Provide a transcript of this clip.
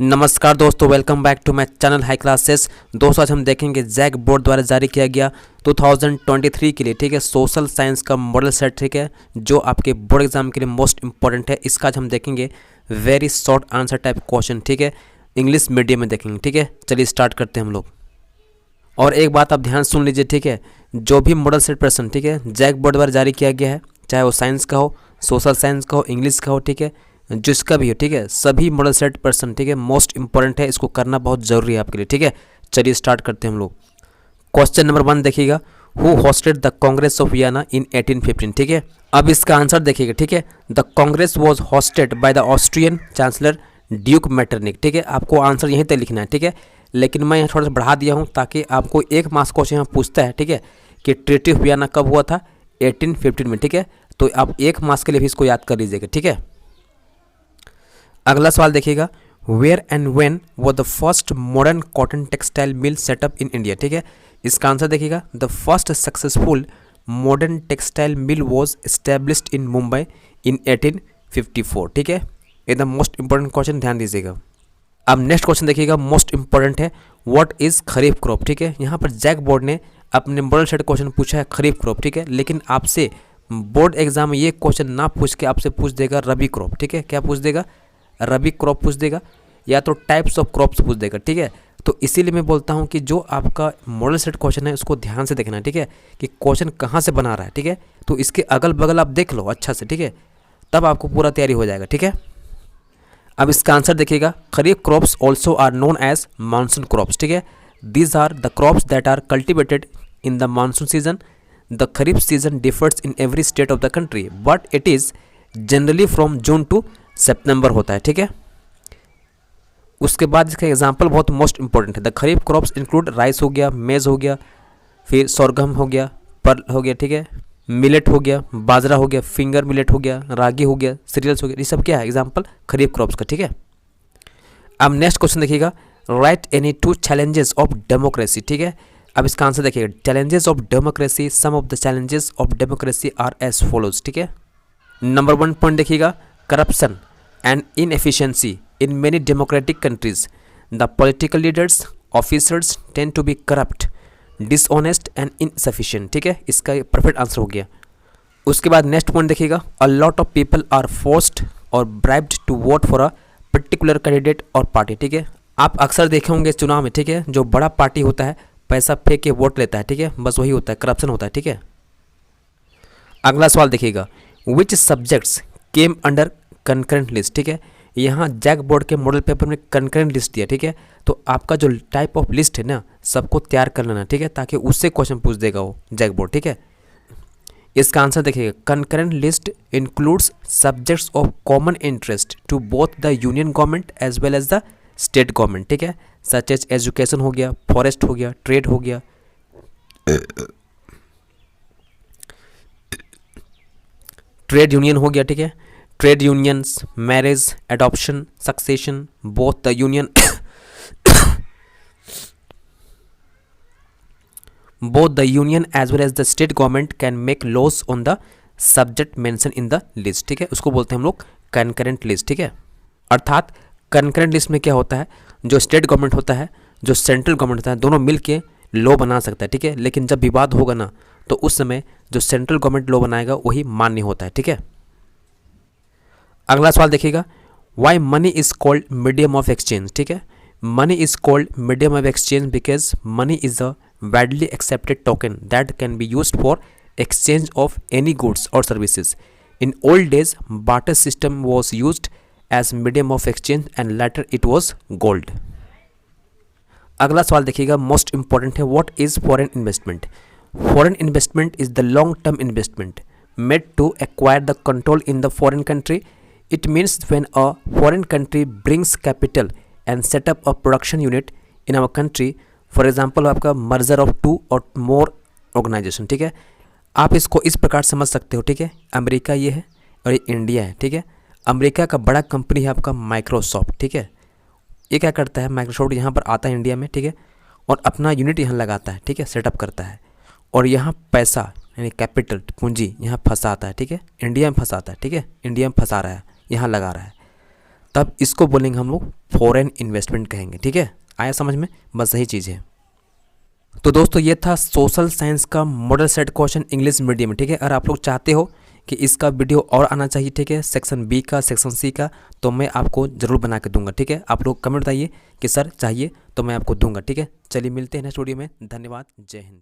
नमस्कार दोस्तों, welcome back to my channel high classes. दोस्तों आज हम देखेंगे जैक बोर्ड द्वारा जारी किया गया 2023 के लिए, ठीक है, सोशल साइंस का मॉडल सेट, ठीक है, जो आपके बोर्ड एग्जाम के लिए मोस्ट इंपॉर्टेंट है। इसका आज हम देखेंगे very short answer type question, ठीक है, इंग्लिश मीडियम में देखेंगे, ठीक है। चलिए स्टार्ट करते हैं हम लोग। और एक बात आप ध्यान सुन लीजिए, ठीक है, जो भी मॉडल सेट प्रश्न, ठीक है, जैक बोर्ड द्वारा जारी किया गया है, चाहे वो साइंस का हो, सोशल साइंस का हो, इंग्लिश का हो, ठीक है, जिसका भी हो, ठीक है, सभी मॉडल सेट पर्सन, ठीक है, मोस्ट इंपॉर्टेंट है, इसको करना बहुत जरूरी है आपके लिए, ठीक है। चलिए स्टार्ट करते हैं हम लोग। क्वेश्चन नंबर 1 देखिएगा, who hosted the Congress of Vienna in 1815, ठीक है। अब इसका आंसर देखिएगा, ठीक है, the Congress was hosted by the Austrian chancellor Duke Metternich, ठीक है। आपको आंसर यहीं तक लिखना है, ठीक है, लेकिन मैं यहाँ थोड़ा सा बढ़ा दिया हूँ ताकि आपको एक मार्क्स क्वेश्चन यहाँ पूछता है, ठीक है, कि ट्रीटी ऑफ वियना कब हुआ था, 1815 में, ठीक है। तो आप एक मार्क्स के लिए भी इसको याद कर लीजिएगा, ठीक है। अगला सवाल देखिएगा, where and when was the first modern cotton textile mill set up in India, ठीक है। इसका आंसर देखिएगा, the first successful modern textile mill was established in Mumbai in 1854, ठीक है। एकदम मोस्ट इंपॉर्टेंट क्वेश्चन, ध्यान दीजिएगा। अब नेक्स्ट क्वेश्चन देखिएगा, मोस्ट इंपॉर्टेंट है, व्हाट इज खरीफ क्रॉप, ठीक है। यहाँ पर जैक बोर्ड ने अपने मॉडल सेट क्वेश्चन पूछा है खरीफ क्रॉप, ठीक है, लेकिन आपसे बोर्ड एग्जाम में ये क्वेश्चन ना पूछ के आपसे पूछ देगा रबी क्रॉप, ठीक है। क्या पूछ देगा? रबी क्रॉप पूछ देगा, या तो टाइप्स ऑफ क्रॉप्स पूछ देगा, ठीक है। तो इसीलिए मैं बोलता हूँ कि जो आपका मॉडल सेट क्वेश्चन है उसको ध्यान से देखना है, ठीक है, कि क्वेश्चन कहाँ से बना रहा है, ठीक है। तो इसके अगल बगल आप देख लो अच्छा से, ठीक है, तब आपको पूरा तैयारी हो जाएगा, ठीक है। अब इसका आंसर देखिएगा, kharif crops also are known as monsoon crops, ठीक है। These are the crops that are cultivated in the monsoon season. The kharif season differs in every state of the country, but it is generally from June to September होता है, ठीक है। उसके बाद इसका example बहुत मोस्ट इंपॉर्टेंट है। The kharif crops include rice हो गया, मेज हो गया, फिर सोरगम हो गया, पर्ल हो गया, ठीक है, मिलेट हो गया, बाजरा हो गया, फिंगर मिलेट हो गया, रागी हो गया, सीरियल्स हो गया, ये सब क्या है एग्जाम्पल खरीफ क्रॉप्स का, ठीक है। अब नेक्स्ट क्वेश्चन देखिएगा, right any 2 challenges of democracy, ठीक है। अब इसका आंसर देखिएगा, challenges of democracy, some of the challenges of democracy are as follows, ठीक है। नंबर 1 पॉइंट देखिएगा, corruption and inefficiency in many democratic countries. The political leaders, officers tend to be corrupt, dishonest and insufficient, ठीक है, इसका perfect answer हो गया। उसके बाद नेक्स्ट पॉइंट देखिएगा, a lot of people are forced or bribed to vote for a particular candidate और party, ठीक है। आप अक्सर देखे होंगे चुनाव में, ठीक है, जो बड़ा पार्टी होता है पैसा फेंक के वोट लेता है, ठीक है, बस वही होता है, करप्शन होता है, ठीक है। अगला सवाल देखिएगा, which subjects came under concurrent list, ठीक है। यहाँ जैक बोर्ड के मॉडल पेपर में कंकरेंट लिस्ट दिया, ठीक है, तो आपका जो टाइप ऑफ लिस्ट है ना सबको तैयार कर लेना, ठीक है, ताकि उससे क्वेश्चन पूछ देगा वो जैक बोर्ड, ठीक है। इसका आंसर देखिएगा, concurrent list includes subjects of common interest to both the union government as well as the state government, ठीक है, सच एज एजुकेशन हो गया, फॉरेस्ट हो गया, ट्रेड हो गया, ट्रेड यूनियन हो गया, ठीक है, trade unions, marriage, adoption, succession, both the union both the union as well as the state government can make laws on the subject mentioned in the list, ठीक है, उसको बोलते हैं हम लोग concurrent list, ठीक है। अर्थात concurrent list में क्या होता है, जो स्टेट गवर्नमेंट होता है, जो सेंट्रल गवर्नमेंट होता है, दोनों मिल के लॉ बना सकता है, ठीक है, लेकिन जब विवाद होगा ना तो उस समय जो सेंट्रल गवर्नमेंट लॉ बनाएगा वही मान्य होता है, ठीक है। अगला सवाल देखिएगा, why money is called medium of exchange, ठीक है। Money is called medium of exchange because money is a widely accepted token that can be used for exchange of any goods or services. In old days, barter system was used as medium of exchange and later it was gold. अगला सवाल देखिएगा, most important है, what is foreign investment. Foreign investment is the long term investment made to acquire the control in the foreign country. It means when a foreign country brings capital and set up a production unit in our country, for example आपका merger of 2 or more organization, ठीक है। आप इसको इस प्रकार समझ सकते हो, ठीक है, अमेरिका ये है और ये इंडिया है, ठीक है। अमेरिका का बड़ा कंपनी है आपका माइक्रोसॉफ्ट, ठीक है। ये क्या करता है, माइक्रोसॉफ्ट यहाँ पर आता है इंडिया में, ठीक है, और अपना यूनिट यहाँ लगाता है, ठीक है, सेटअप करता है, और यहाँ पैसा यानी कैपिटल पूंजी यहाँ फंसाता है, ठीक है, इंडिया में फंसाता है, ठीक है, इंडिया में फंसा रहा है, यहाँ लगा रहा है। तब इसको बोलेंगे हम लोग फॉरेन इन्वेस्टमेंट कहेंगे। ठीक है, आया समझ में, बस यही चीज़ है। तो दोस्तों ये था सोशल साइंस का model set question English medium में। ठीक है, अगर आप लोग चाहते हो कि इसका वीडियो और आना चाहिए, ठीक है, सेक्शन बी का, सेक्शन सी का, तो मैं आपको ज़रूर बना के दूंगा। ठीक है, आप लोग कमेंट बताइए कि सर चाहिए तो मैं आपको दूंगा। ठीक है, चलिए मिलते हैं नेक्स्ट वीडियो में। धन्यवाद, जय हिंद।